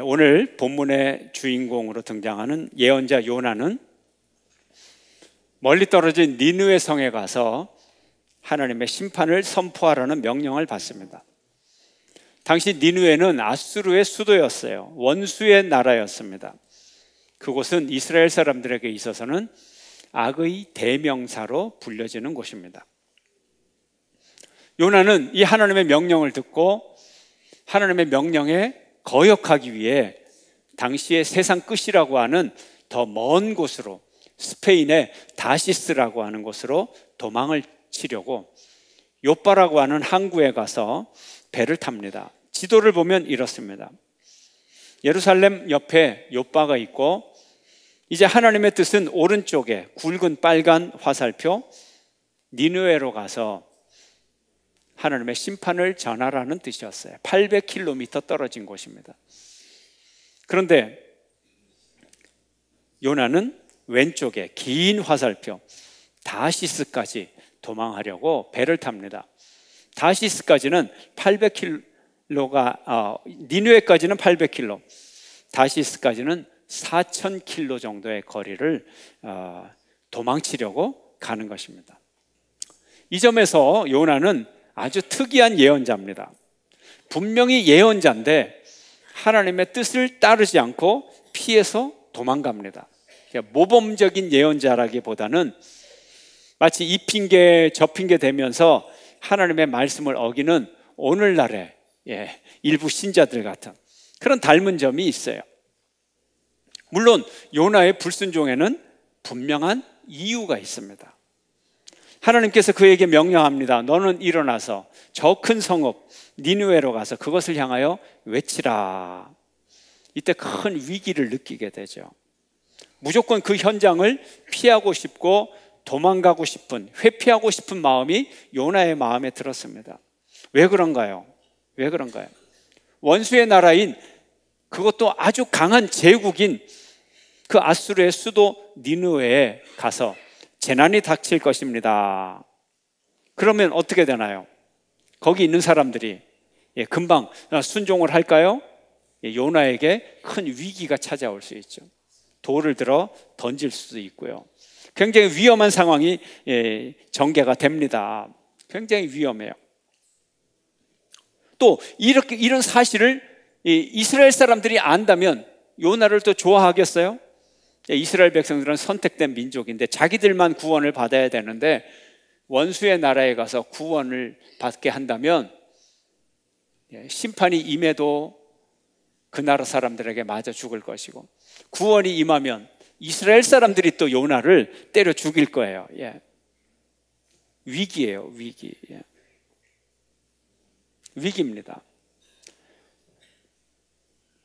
오늘 본문의 주인공으로 등장하는 예언자 요나는 멀리 떨어진 니느웨 성에 가서 하나님의 심판을 선포하라는 명령을 받습니다. 당시 니느웨는 아수르의 수도였어요. 원수의 나라였습니다. 그곳은 이스라엘 사람들에게 있어서는 악의 대명사로 불려지는 곳입니다. 요나는 이 하나님의 명령을 듣고 하나님의 명령에 거역하기 위해 당시의 세상 끝이라고 하는 더 먼 곳으로, 스페인의 다시스라고 하는 곳으로 도망을 치려고 요빠라고 하는 항구에 가서 배를 탑니다. 지도를 보면 이렇습니다. 예루살렘 옆에 요빠가 있고, 이제 하나님의 뜻은 오른쪽에 굵은 빨간 화살표 니느웨로 가서 하나님의 심판을 전하라는 뜻이었어요. 800km 떨어진 곳입니다. 그런데 요나는 왼쪽에 긴 화살표 다시스까지 도망하려고 배를 탑니다. 다시스까지는 800km가 니느웨까지는 800km, 다시스까지는 4000km 정도의 거리를 도망치려고 가는 것입니다. 이 점에서 요나는 아주 특이한 예언자입니다. 분명히 예언자인데 하나님의 뜻을 따르지 않고 피해서 도망갑니다. 모범적인 예언자라기보다는 마치 이 핑계 저 핑계 대면서 하나님의 말씀을 어기는 오늘날의 일부 신자들 같은 그런 닮은 점이 있어요. 물론 요나의 불순종에는 분명한 이유가 있습니다. 하나님께서 그에게 명령합니다. 너는 일어나서 저 큰 성읍 니느웨로 가서 그것을 향하여 외치라. 이때 큰 위기를 느끼게 되죠. 무조건 그 현장을 피하고 싶고 도망가고 싶은, 회피하고 싶은 마음이 요나의 마음에 들었습니다. 왜 그런가요? 왜 그런가요? 원수의 나라인, 그것도 아주 강한 제국인 그 아수르의 수도 니느웨에 가서 재난이 닥칠 것입니다. 그러면 어떻게 되나요? 거기 있는 사람들이 금방 순종을 할까요? 요나에게 큰 위기가 찾아올 수 있죠. 돌을 들어 던질 수도 있고요. 굉장히 위험한 상황이 전개가 됩니다. 굉장히 위험해요. 또 이런 사실을 이스라엘 사람들이 안다면 요나를 또 좋아하겠어요? 이스라엘 백성들은 선택된 민족인데 자기들만 구원을 받아야 되는데 원수의 나라에 가서 구원을 받게 한다면 심판이 임해도 그 나라 사람들에게 맞아 죽을 것이고, 구원이 임하면 이스라엘 사람들이 또 요나를 때려 죽일 거예요. 위기예요, 위기. 위기입니다.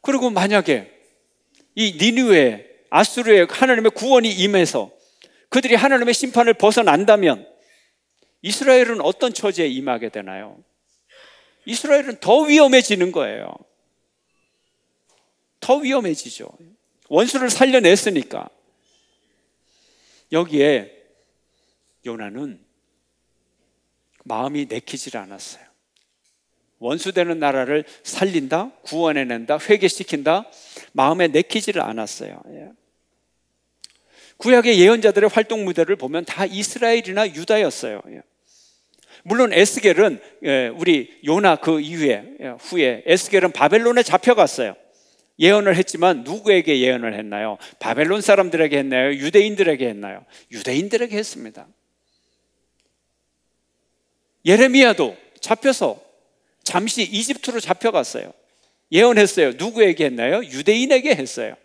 그리고 만약에 이 니느웨, 아수르의 하나님의 구원이 임해서 그들이 하나님의 심판을 벗어난다면 이스라엘은 어떤 처지에 임하게 되나요? 이스라엘은 더 위험해지는 거예요. 더 위험해지죠. 원수를 살려냈으니까. 여기에 요나는 마음이 내키질 않았어요. 원수되는 나라를 살린다, 구원해낸다, 회개시킨다, 마음에 내키지를 않았어요. 구약의 예언자들의 활동 무대를 보면 다 이스라엘이나 유다였어요. 물론 에스겔은 우리 요나 그 후에 에스겔은 바벨론에 잡혀갔어요. 예언을 했지만 누구에게 예언을 했나요? 바벨론 사람들에게 했나요? 유대인들에게 했나요? 유대인들에게 했습니다. 예레미야도 잡혀서 잠시 이집트로 잡혀갔어요. 예언했어요. 누구에게 했나요? 유대인에게 했어요.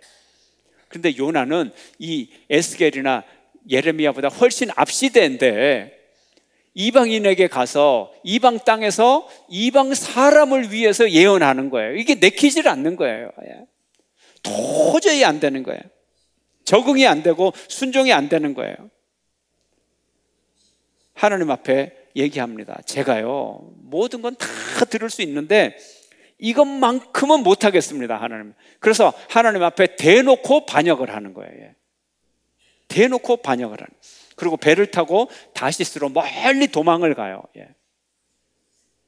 그런데 요나는 이 에스겔이나 예레미야보다 훨씬 앞시대인데 이방인에게 가서 이방 땅에서 이방 사람을 위해서 예언하는 거예요. 이게 내키질 않는 거예요. 도저히 안 되는 거예요. 적응이 안 되고 순종이 안 되는 거예요. 하나님 앞에 얘기합니다. 제가요 모든 건 다 들을 수 있는데 이것만큼은 못하겠습니다, 하나님. 그래서 하나님 앞에 대놓고 반역을 하는 거예요. 대놓고 반역을 하는. 그리고 배를 타고 다시스로 멀리 도망을 가요.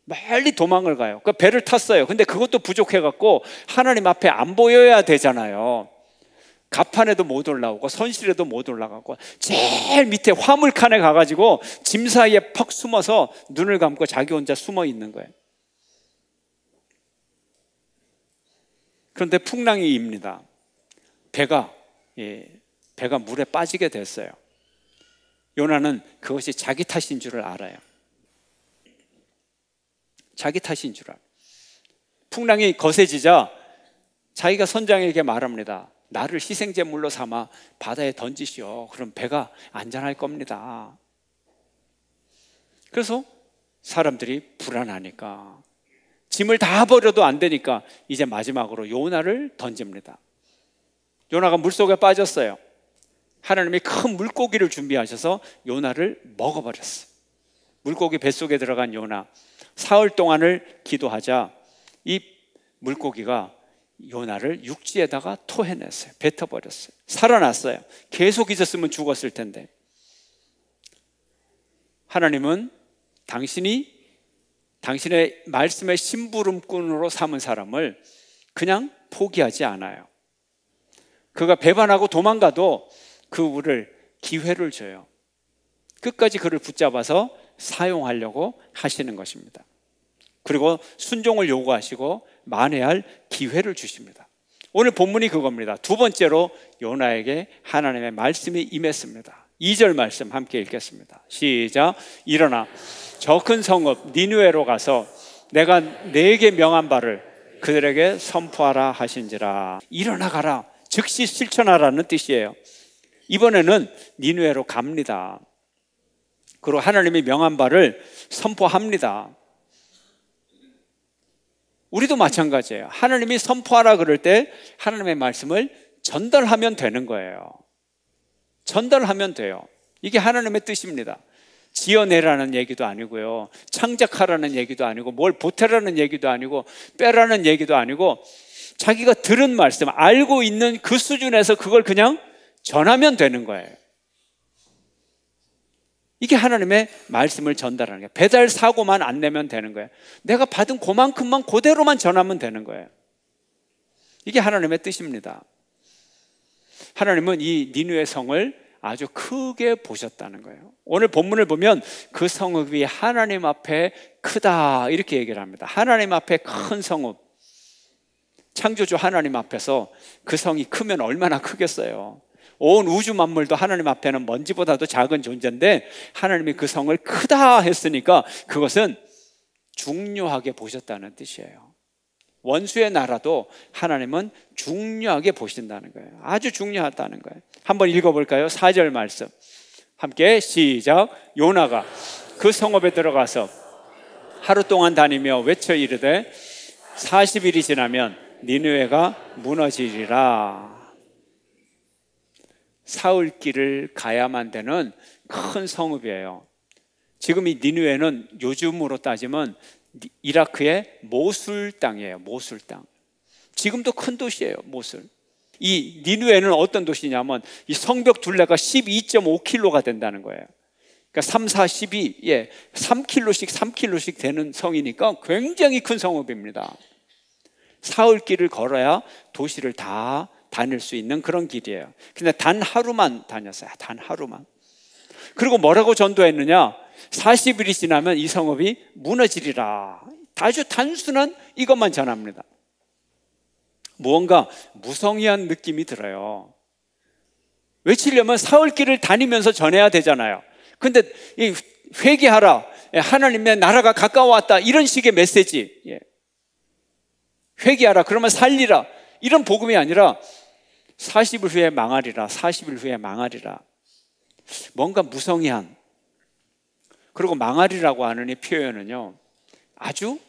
멀리 도망을 가요. 그 배를 탔어요. 근데 그것도 부족해갖고 하나님 앞에 안 보여야 되잖아요. 갑판에도 못 올라오고 선실에도 못 올라가고 제일 밑에 화물칸에 가가지고 짐 사이에 퍽 숨어서 눈을 감고 자기 혼자 숨어 있는 거예요. 그런데 풍랑이 입니다. 배가 물에 빠지게 됐어요. 요나는 그것이 자기 탓인 줄을 알아요. 자기 탓인 줄 알아요. 풍랑이 거세지자 자기가 선장에게 말합니다. 나를 희생제물로 삼아 바다에 던지시오. 그럼 배가 안전할 겁니다. 그래서 사람들이 불안하니까 짐을 다 버려도 안 되니까 이제 마지막으로 요나를 던집니다. 요나가 물속에 빠졌어요. 하나님이 큰 물고기를 준비하셔서 요나를 먹어버렸어요. 물고기 뱃속에 들어간 요나, 사흘 동안을 기도하자 이 물고기가 요나를 육지에다가 토해냈어요. 뱉어버렸어요. 살아났어요. 계속 있었으면 죽었을 텐데. 하나님은 당신의 말씀의 심부름꾼으로 삼은 사람을 그냥 포기하지 않아요. 그가 배반하고 도망가도 그를 기회를 줘요. 끝까지 그를 붙잡아서 사용하려고 하시는 것입니다. 그리고 순종을 요구하시고 만회할 기회를 주십니다. 오늘 본문이 그겁니다. 두 번째로 요나에게 하나님의 말씀이 임했습니다. 2절 말씀 함께 읽겠습니다. 시작. 일어나 저 큰 성읍 니느웨로 가서 내가 네게 명한 바를 그들에게 선포하라 하신지라. 일어나 가라, 즉시 실천하라는 뜻이에요. 이번에는 니느웨로 갑니다. 그리고 하나님이 명한 바를 선포합니다. 우리도 마찬가지예요. 하나님이 선포하라 그럴 때 하나님의 말씀을 전달하면 되는 거예요. 전달하면 돼요. 이게 하나님의 뜻입니다. 지어내라는 얘기도 아니고요, 창작하라는 얘기도 아니고, 뭘 보태라는 얘기도 아니고, 빼라는 얘기도 아니고, 자기가 들은 말씀, 알고 있는 그 수준에서 그걸 그냥 전하면 되는 거예요. 이게 하나님의 말씀을 전달하는 거예요. 배달 사고만 안 내면 되는 거예요. 내가 받은 그만큼만 그대로만 전하면 되는 거예요. 이게 하나님의 뜻입니다. 하나님은 이 니느웨 성을 아주 크게 보셨다는 거예요. 오늘 본문을 보면 그 성읍이 하나님 앞에 크다 이렇게 얘기를 합니다. 하나님 앞에 큰 성읍. 창조주 하나님 앞에서 그 성이 크면 얼마나 크겠어요. 온 우주 만물도 하나님 앞에는 먼지보다도 작은 존재인데 하나님이 그 성을 크다 했으니까 그것은 중요하게 보셨다는 뜻이에요. 원수의 나라도 하나님은 중요하게 보신다는 거예요. 아주 중요하다는 거예요. 한번 읽어볼까요? 4절 말씀 함께 시작. 요나가 그 성읍에 들어가서 하루 동안 다니며 외쳐 이르되 40일이 지나면 니느웨가 무너지리라. 사흘길을 가야만 되는 큰 성읍이에요. 지금 이 니느웨는 요즘으로 따지면 이라크의 모술 땅이에요. 모술 땅. 지금도 큰 도시예요. 모술. 이 니느웨는 어떤 도시냐면 이 성벽 둘레가 12.5km가 된다는 거예요. 그러니까 3, 4, 12, 3km씩 되는 성이니까 굉장히 큰 성읍입니다. 사흘길을 걸어야 도시를 다 다닐 수 있는 그런 길이에요. 근데 단 하루만 다녔어요. 단 하루만. 그리고 뭐라고 전도했느냐? 40일이 지나면 이 성읍이 무너지리라. 아주 단순한 이것만 전합니다. 무언가 무성의한 느낌이 들어요. 외치려면 사흘길을 다니면서 전해야 되잖아요. 근데 이 회개하라, 하나님의 나라가 가까워왔다, 이런 식의 메시지. 회개하라, 그러면 살리라, 이런 복음이 아니라 40일 후에 망하리라, 40일 후에 망하리라. 뭔가 무성의한. 그리고 망하리라고 하는 이 표현은요 아주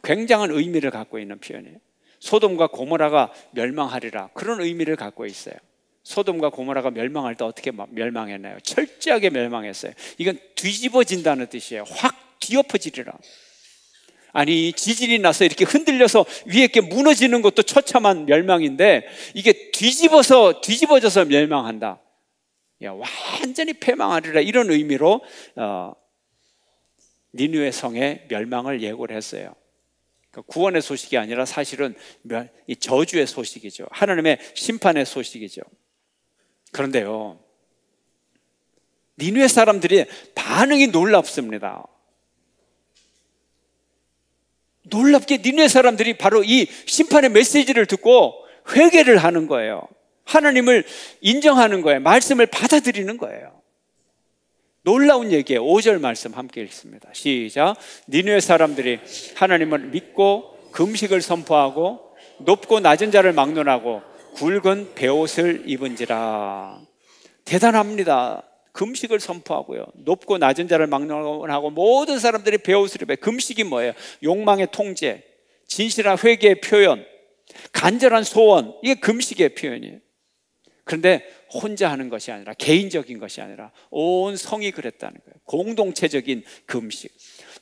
굉장한 의미를 갖고 있는 표현이에요. 소돔과 고모라가 멸망하리라, 그런 의미를 갖고 있어요. 소돔과 고모라가 멸망할 때 어떻게 멸망했나요? 철저하게 멸망했어요. 이건 뒤집어진다는 뜻이에요. 확 뒤엎어지리라. 아니, 지진이 나서 이렇게 흔들려서 위에 이렇게 무너지는 것도 처참한 멸망인데 이게 뒤집어져서 멸망한다. 완전히 패망하리라, 이런 의미로 니느웨 성의 멸망을 예고를 했어요. 구원의 소식이 아니라 사실은 이 저주의 소식이죠. 하나님의 심판의 소식이죠. 그런데요, 니느웨 사람들이 반응이 놀랍습니다. 놀랍게 니느웨 사람들이 바로 이 심판의 메시지를 듣고 회개를 하는 거예요. 하나님을 인정하는 거예요. 말씀을 받아들이는 거예요. 놀라운 얘기예요. 5절 말씀 함께 읽습니다. 시작. 니느웨 사람들이 하나님을 믿고 금식을 선포하고 높고 낮은 자를 막론하고 굵은 베옷을 입은지라. 대단합니다. 금식을 선포하고요, 높고 낮은 자를 막론하고 모든 사람들이 베옷을 입어요. 금식이 뭐예요? 욕망의 통제, 진실한 회개의 표현, 간절한 소원, 이게 금식의 표현이에요. 그런데 혼자 하는 것이 아니라, 개인적인 것이 아니라 온 성이 그랬다는 거예요. 공동체적인 금식.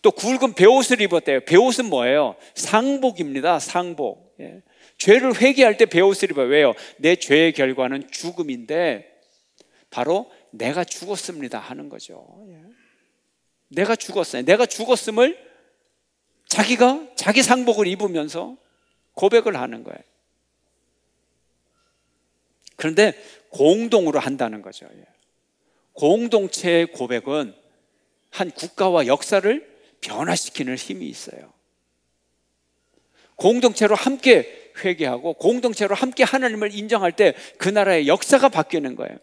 또 굵은 베옷을 입었대요. 베옷은 뭐예요? 상복입니다. 상복. 예. 죄를 회개할 때 베옷을 입어요. 왜요? 내 죄의 결과는 죽음인데 바로 내가 죽었습니다 하는 거죠. 예. 내가 죽었어요. 내가 죽었음을 자기가 자기 상복을 입으면서 고백을 하는 거예요. 그런데 공동으로 한다는 거죠. 예. 공동체의 고백은 한 국가와 역사를 변화시키는 힘이 있어요. 공동체로 함께 회개하고 공동체로 함께 하나님을 인정할 때 그 나라의 역사가 바뀌는 거예요.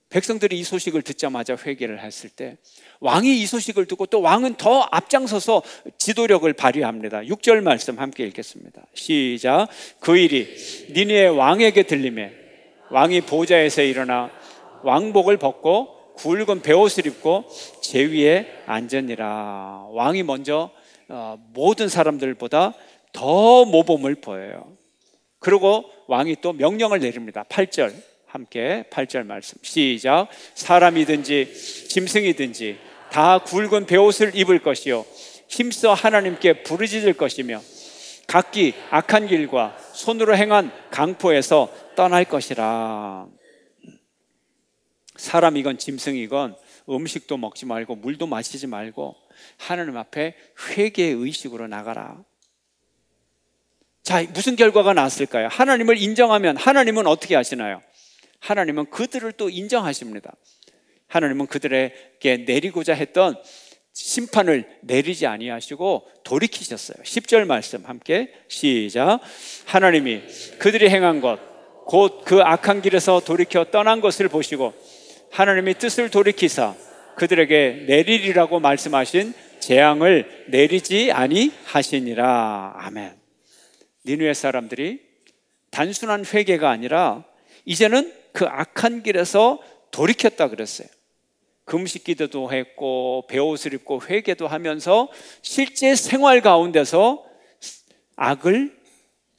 백성들이 이 소식을 듣자마자 회개를 했을 때 왕이 이 소식을 듣고 또 왕은 더 앞장서서 지도력을 발휘합니다. 6절 말씀 함께 읽겠습니다. 시작. 그 일이 니느웨 왕에게 들리매 왕이 보좌에서 일어나 왕복을 벗고 굵은 베옷을 입고 제 위에 앉으니라. 왕이 먼저 모든 사람들보다 더 모범을 보여요. 그리고 왕이 또 명령을 내립니다. 8절 함께 8절 말씀 시작. 사람이든지 짐승이든지 다 굵은 베옷을 입을 것이요 힘써 하나님께 부르짖을 것이며 각기 악한 길과 손으로 행한 강포에서 떠날 것이라. 사람이건 짐승이건 음식도 먹지 말고 물도 마시지 말고 하나님 앞에 회개의 의식으로 나가라. 자, 무슨 결과가 나왔을까요? 하나님을 인정하면 하나님은 어떻게 하시나요? 하나님은 그들을 또 인정하십니다. 하나님은 그들에게 내리고자 했던 심판을 내리지 아니하시고 돌이키셨어요. 10절 말씀 함께 시작. 하나님이 그들이 행한 것 곧 그 악한 길에서 돌이켜 떠난 것을 보시고 하나님이 뜻을 돌이키사 그들에게 내리리라고 말씀하신 재앙을 내리지 아니하시니라. 아멘. 니느웨 사람들이 단순한 회개가 아니라 이제는 그 악한 길에서 돌이켰다 그랬어요. 금식 기도도 했고 베옷을 입고 회개도 하면서 실제 생활 가운데서 악을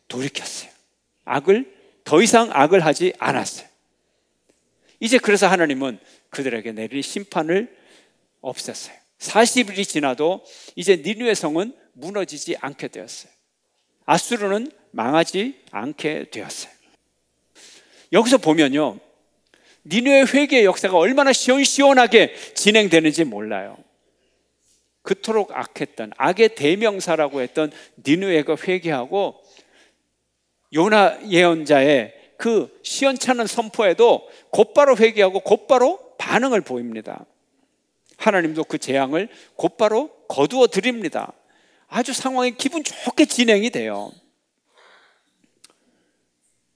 돌이켰어요. 더 이상 악을 하지 않았어요. 이제 그래서 하나님은 그들에게 내릴 심판을 없앴어요. 40일이 지나도 이제 니느웨 성은 무너지지 않게 되었어요. 아수르는 망하지 않게 되었어요. 여기서 보면요, 니느웨 회개의 역사가 얼마나 시원시원하게 진행되는지 몰라요. 그토록 악했던, 악의 대명사라고 했던 니느웨가 회개하고 요나 예언자의 그 시원찮은 선포에도 곧바로 회개하고 곧바로 반응을 보입니다. 하나님도 그 재앙을 곧바로 거두어 드립니다. 아주 상황이 기분 좋게 진행이 돼요.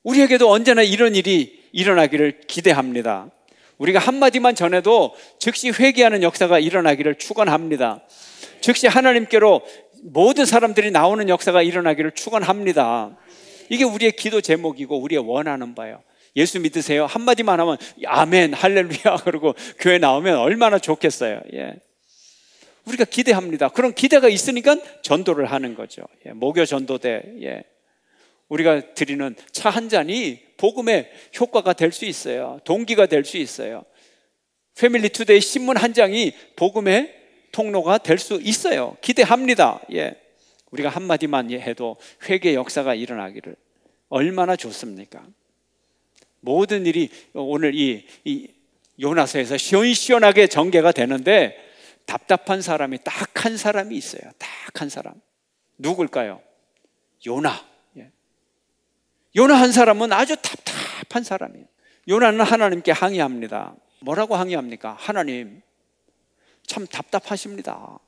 우리에게도 언제나 이런 일이 일어나기를 기대합니다. 우리가 한마디만 전해도 즉시 회개하는 역사가 일어나기를 축원합니다. 즉시 하나님께로 모든 사람들이 나오는 역사가 일어나기를 축원합니다. 이게 우리의 기도 제목이고 우리의 원하는 바예요. 예수 믿으세요? 한마디만 하면 아멘 할렐루야 그러고 교회 나오면 얼마나 좋겠어요. 예. 우리가 기대합니다. 그런 기대가 있으니까 전도를 하는 거죠. 예. 목요 전도대, 예. 우리가 드리는 차 한 잔이 복음의 효과가 될 수 있어요. 동기가 될 수 있어요. 패밀리 투데이 신문 한 장이 복음의 통로가 될 수 있어요. 기대합니다. 예. 우리가 한마디만 해도 회개 역사가 일어나기를 얼마나 좋습니까? 모든 일이 오늘 이 요나서에서 시원시원하게 전개가 되는데 답답한 사람이 딱 한 사람이 있어요. 딱 한 사람. 누굴까요? 요나. 요나 한 사람은 아주 답답한 사람이에요. 요나는 하나님께 항의합니다. 뭐라고 항의합니까? 하나님, 참 답답하십니다.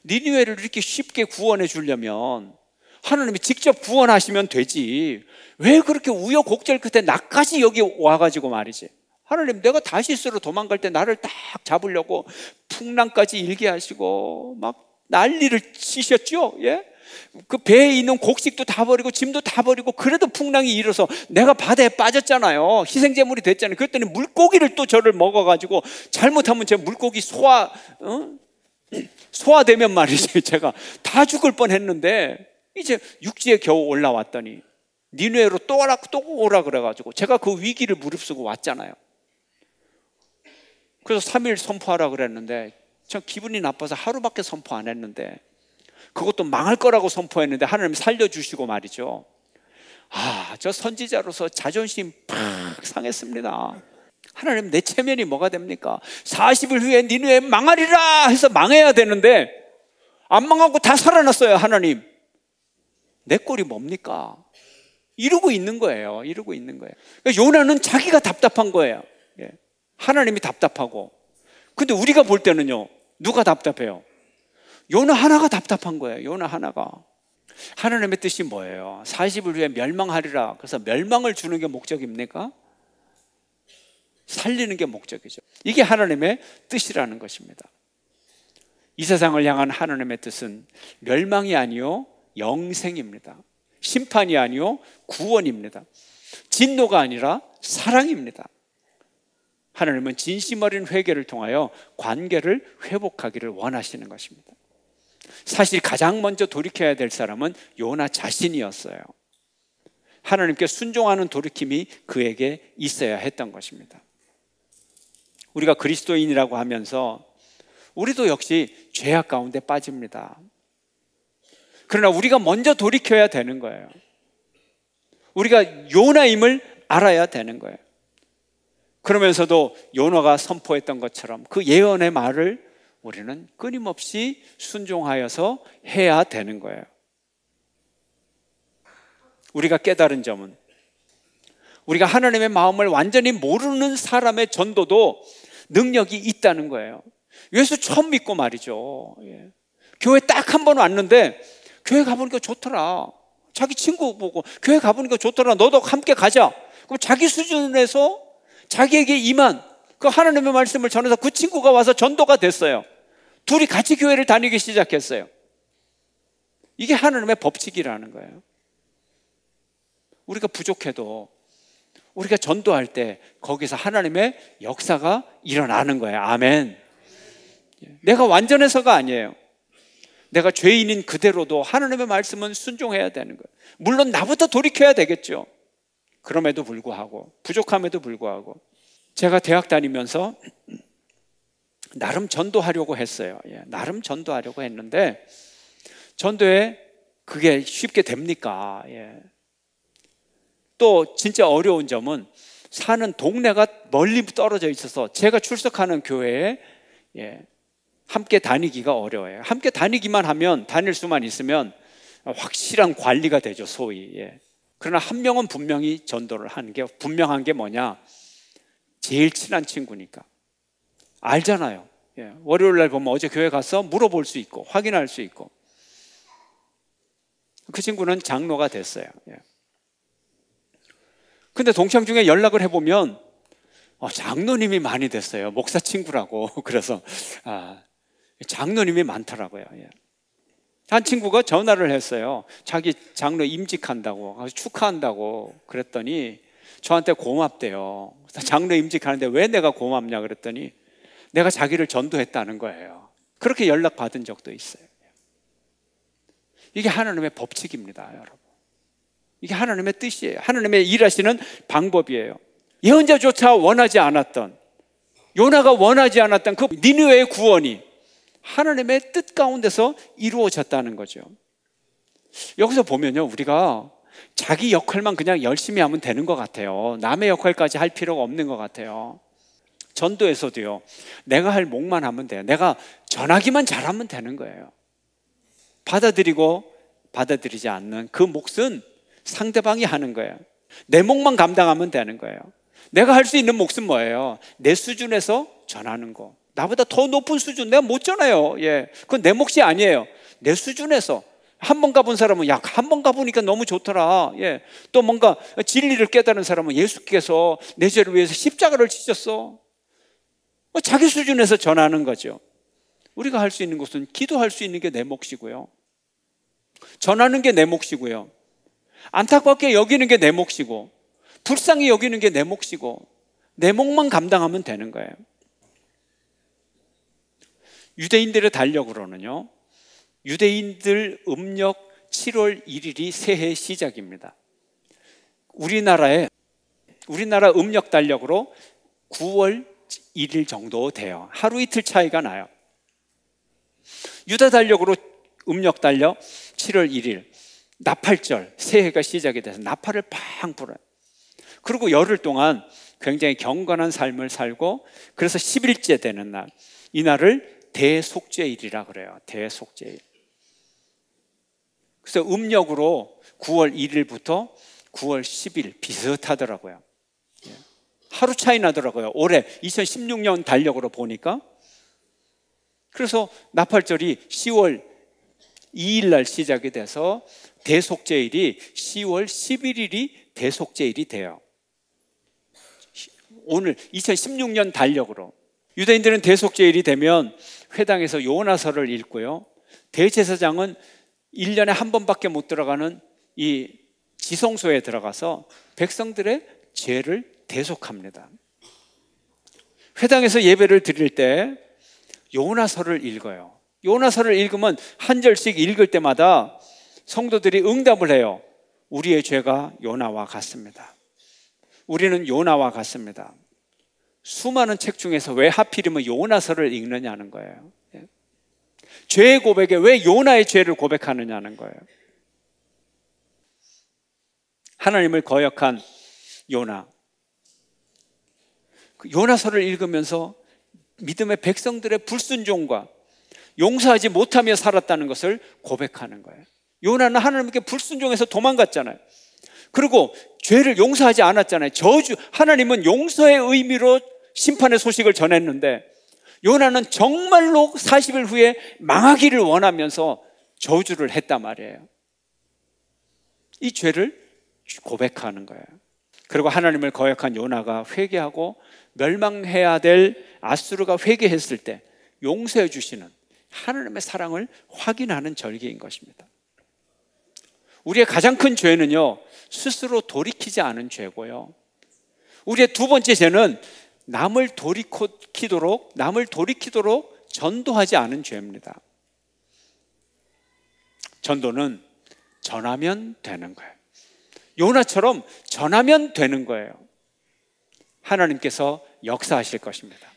니느웨를 이렇게 쉽게 구원해 주려면 하나님이 직접 구원하시면 되지, 왜 그렇게 우여곡절 끝에 나까지 여기 와가지고 말이지, 하나님, 내가 다시스로 도망갈 때 나를 딱 잡으려고 풍랑까지 일게 하시고 막 난리를 치셨죠. 예? 그 배에 있는 곡식도 다 버리고 짐도 다 버리고, 그래도 풍랑이 일어서 내가 바다에 빠졌잖아요. 희생제물이 됐잖아요. 그랬더니 물고기를 또 저를 먹어가지고, 잘못하면 제 물고기 소화되면 말이지, 제가 다 죽을 뻔했는데 이제 육지에 겨우 올라왔더니 니느웨로 또 오라 그래가지고 제가 그 위기를 무릅쓰고 왔잖아요. 그래서 3일 선포하라 그랬는데 전 기분이 나빠서 하루밖에 선포 안 했는데, 그것도 망할 거라고 선포했는데 하나님 살려주시고 말이죠. 저 선지자로서 자존심 팍 상했습니다. 하나님, 내 체면이 뭐가 됩니까? 40일 후에 니느웨 망하리라 해서 망해야 되는데 안 망하고 다 살아났어요. 하나님, 내 꼴이 뭡니까? 이러고 있는 거예요. 이러고 있는 거예요. 그러니까 요나는 자기가 답답한 거예요. 하나님이 답답하고. 근데 우리가 볼 때는요, 누가 답답해요? 요나 하나가 답답한 거예요. 요나 하나가. 하나님의 뜻이 뭐예요? 40일 후에 멸망하리라. 그래서 멸망을 주는 게 목적입니까? 살리는 게 목적이죠. 이게 하나님의 뜻이라는 것입니다. 이 세상을 향한 하나님의 뜻은 멸망이 아니요 영생입니다. 심판이 아니요 구원입니다. 진노가 아니라 사랑입니다. 하나님은 진심 어린 회개를 통하여 관계를 회복하기를 원하시는 것입니다. 사실 가장 먼저 돌이켜야 될 사람은 요나 자신이었어요. 하나님께 순종하는 돌이킴이 그에게 있어야 했던 것입니다. 우리가 그리스도인이라고 하면서 우리도 역시 죄악 가운데 빠집니다. 그러나 우리가 먼저 돌이켜야 되는 거예요. 우리가 요나임을 알아야 되는 거예요. 그러면서도 요나가 선포했던 것처럼 그 예언의 말을 우리는 끊임없이 순종하여서 해야 되는 거예요. 우리가 깨달은 점은, 우리가 하나님의 마음을 완전히 모르는 사람의 전도도 능력이 있다는 거예요. 예수 처음 믿고 말이죠. 교회 딱 한 번 왔는데 교회 가보니까 좋더라. 자기 친구 보고 교회 가보니까 좋더라. 너도 함께 가자. 그럼 자기 수준에서 자기에게 임한 그 하나님의 말씀을 전해서 그 친구가 와서 전도가 됐어요. 둘이 같이 교회를 다니기 시작했어요. 이게 하나님의 법칙이라는 거예요. 우리가 부족해도 우리가 전도할 때 거기서 하나님의 역사가 일어나는 거예요. 아멘. 내가 완전해서가 아니에요. 내가 죄인인 그대로도 하나님의 말씀은 순종해야 되는 거예요. 물론 나부터 돌이켜야 되겠죠. 그럼에도 불구하고, 부족함에도 불구하고 제가 대학 다니면서 나름 전도하려고 했어요. 나름 전도하려고 했는데 전도에 그게 쉽게 됩니까? 또 진짜 어려운 점은 사는 동네가 멀리 떨어져 있어서 제가 출석하는 교회에 함께 다니기가 어려워요. 함께 다니기만 하면, 다닐 수만 있으면 확실한 관리가 되죠, 소위. 그러나 한 명은 분명히 전도를 하는 게 분명한 게 뭐냐? 제일 친한 친구니까. 알잖아요. 월요일 날 보면 어제 교회 가서 물어볼 수 있고 확인할 수 있고. 그 친구는 장로가 됐어요. 근데 동창 중에 연락을 해보면 장로님이 많이 됐어요. 목사 친구라고. 그래서 장로님이 많더라고요. 한 친구가 전화를 했어요. 자기 장로 임직한다고, 축하한다고 그랬더니 저한테 고맙대요. 장로 임직하는데 왜 내가 고맙냐 그랬더니 내가 자기를 전도했다는 거예요. 그렇게 연락받은 적도 있어요. 이게 하나님의 법칙입니다, 여러분. 이게 하나님의 뜻이에요. 하나님의 일하시는 방법이에요. 예언자조차 원하지 않았던, 요나가 원하지 않았던 그 니느웨의 구원이 하나님의 뜻 가운데서 이루어졌다는 거죠. 여기서 보면요, 우리가 자기 역할만 그냥 열심히 하면 되는 것 같아요. 남의 역할까지 할 필요가 없는 것 같아요. 전도에서도요, 내가 할 몫만 하면 돼요. 내가 전하기만 잘하면 되는 거예요. 받아들이고 받아들이지 않는 그 몫은 상대방이 하는 거예요. 내 몫만 감당하면 되는 거예요. 내가 할 수 있는 몫은 뭐예요? 내 수준에서 전하는 거. 나보다 더 높은 수준 내가 못 전해요. 예, 그건 내 몫이 아니에요. 내 수준에서. 한 번 가본 사람은 야, 한 번 가보니까 너무 좋더라. 예, 또 뭔가 진리를 깨달은 사람은 예수께서 내 죄를 위해서 십자가를 지셨어. 자기 수준에서 전하는 거죠. 우리가 할 수 있는 것은 기도할 수 있는 게 내 몫이고요, 전하는 게 내 몫이고요, 안타깝게 여기는 게 내 몫이고, 불쌍히 여기는 게 내 몫이고, 내 몫만 감당하면 되는 거예요. 유대인들의 달력으로는요, 유대인들 음력 7월 1일이 새해 시작입니다. 우리나라 음력 달력으로 9월 1일 정도 돼요. 하루 이틀 차이가 나요. 유다 달력으로 음력 달력 7월 1일 나팔절, 새해가 시작이 돼서 나팔을 팡 불어요. 그리고 열흘 동안 굉장히 경건한 삶을 살고, 그래서 10일째 되는 날, 이날을 대속죄일이라 그래요. 대속죄일. 그래서 음력으로 9월 1일부터 9월 10일 비슷하더라고요. 하루 차이 나더라고요. 올해 2016년 달력으로 보니까. 그래서 나팔절이 10월 2일 날 시작이 돼서 대속죄일이 10월 11일이 대속죄일이 돼요. 오늘 2016년 달력으로. 유대인들은 대속죄일이 되면 회당에서 요나서를 읽고요, 대제사장은 1년에 한 번밖에 못 들어가는 이 지성소에 들어가서 백성들의 죄를 대속합니다. 회당에서 예배를 드릴 때 요나서를 읽어요. 요나서를 읽으면 한 절씩 읽을 때마다 성도들이 응답을 해요. 우리의 죄가 요나와 같습니다. 우리는 요나와 같습니다. 수많은 책 중에서 왜 하필이면 요나서를 읽느냐는 거예요. 죄의 고백에 왜 요나의 죄를 고백하느냐는 거예요. 하나님을 거역한 요나. 요나서를 읽으면서 믿음의 백성들의 불순종과 용서하지 못하며 살았다는 것을 고백하는 거예요. 요나는 하나님께 불순종해서 도망갔잖아요. 그리고 죄를 용서하지 않았잖아요. 하나님은 용서의 의미로 심판의 소식을 전했는데, 요나는 정말로 40일 후에 망하기를 원하면서 저주를 했단 말이에요. 이 죄를 고백하는 거예요. 그리고 하나님을 거역한 요나가 회개하고 멸망해야 될 아수르가 회개했을 때 용서해 주시는 하나님의 사랑을 확인하는 절기인 것입니다. 우리의 가장 큰 죄는요, 스스로 돌이키지 않은 죄고요, 우리의 두 번째 죄는 남을 돌이키도록 전도하지 않은 죄입니다. 전도는 전하면 되는 거예요. 요나처럼 전하면 되는 거예요. 하나님께서 역사하실 것입니다.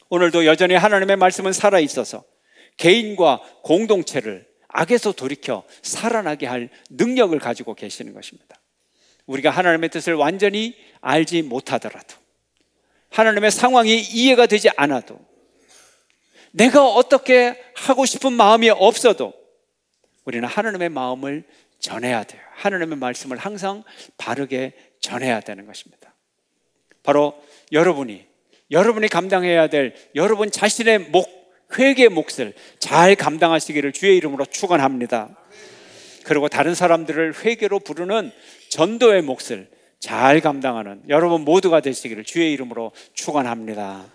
오늘도 여전히 하나님의 말씀은 살아있어서 개인과 공동체를 악에서 돌이켜 살아나게 할 능력을 가지고 계시는 것입니다. 우리가 하나님의 뜻을 완전히 알지 못하더라도, 하나님의 상황이 이해가 되지 않아도, 내가 어떻게 하고 싶은 마음이 없어도 우리는 하나님의 마음을 전해야 돼요. 하나님의 말씀을 항상 바르게 전해야 되는 것입니다. 바로 여러분이 감당해야 될 여러분 자신의 회개의 몫을 잘 감당하시기를 주의 이름으로 축원합니다. 그리고 다른 사람들을 회개로 부르는 전도의 몫을 잘 감당하는 여러분 모두가 되시기를 주의 이름으로 축원합니다.